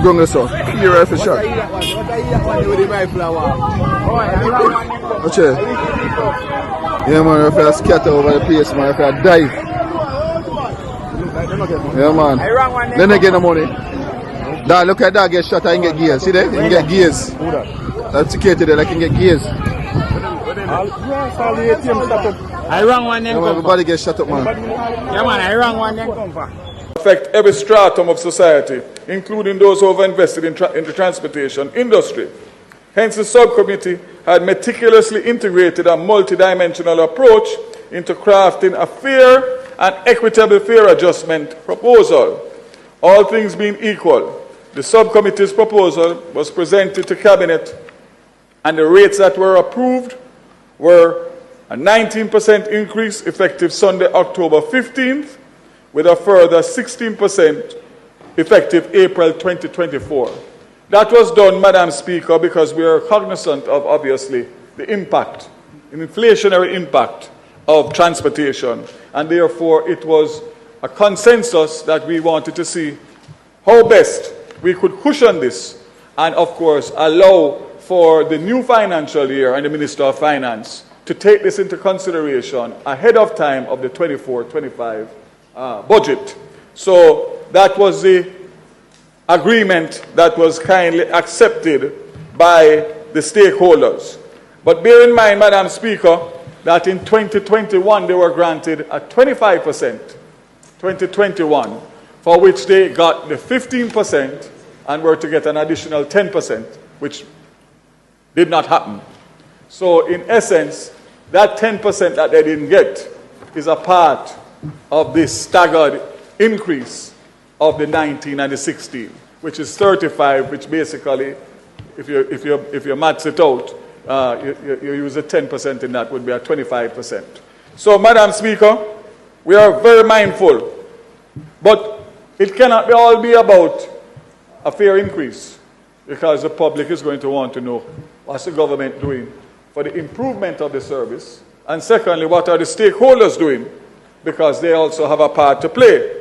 Gunga so. Clear rifle shot. Watch it. Yeah man, if I scatter over the place, man, if I dive. Yeah man. Then they get the money. Dad, look at that, get shot, I can get gears. See there? You can get gears. That's security there, I can get gears. I rang one then. Everybody gets shut up, man. Yeah man, I rang one then. Affect every stratum of society, including those who have invested in the transportation industry. Hence, the subcommittee had meticulously integrated a multidimensional approach into crafting a fair and equitable fare adjustment proposal. All things being equal, the subcommittee's proposal was presented to Cabinet, and the rates that were approved were a 19% increase effective Sunday, October 15th, with a further 16% effective April 2024. That was done, Madam Speaker, because we are cognizant of, obviously, the impact, the inflationary impact of transportation, and therefore it was a consensus that we wanted to see how best we could cushion this and, of course, allow for the new financial year and the Minister of Finance to take this into consideration ahead of time of the 24-25 budget. So that was the agreement that was kindly accepted by the stakeholders. But bear in mind, Madam Speaker, that in 2021 they were granted a 25%, 2021, for which they got the 15% and were to get an additional 10%, which did not happen. So in essence, that 10% that they didn't get is a part of this staggered increase of the 19 and the 16, which is 35, which basically, if you maths it out, you use a 10% in that, would be a 25%. So, Madam Speaker, we are very mindful, but it cannot all be about a fair increase, because the public is going to want to know what's the government doing for the improvement of the service, and secondly, what are the stakeholders doing, because they also have a part to play.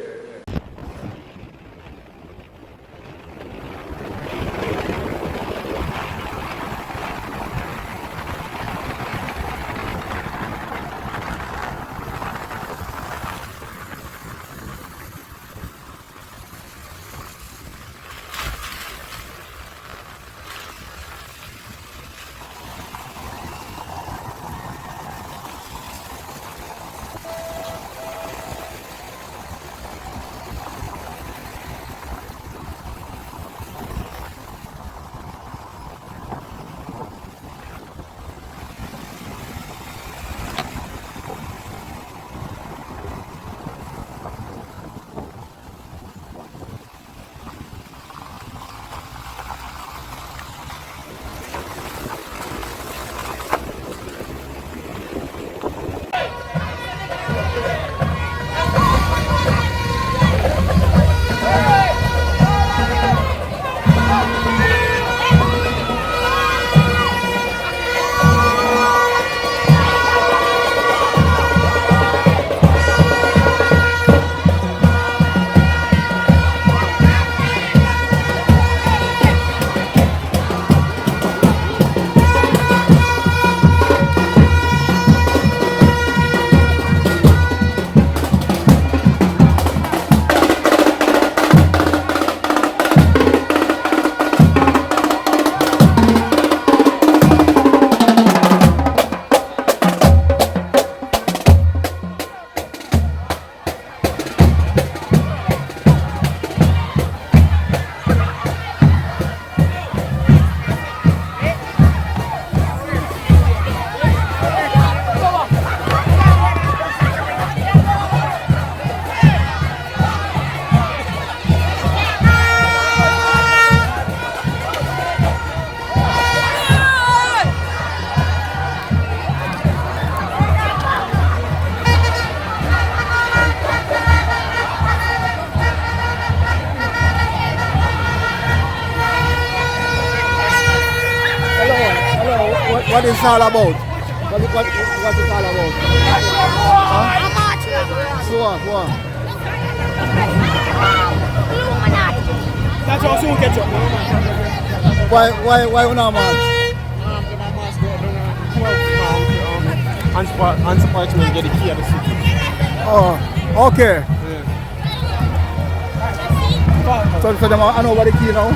What is it all about? What is it all about? Huh? Go on. That's how soon catch up. Why you not march? Unsurprisingly, get the key of the city. Oh, okay. Yeah. So them, I know what the key now.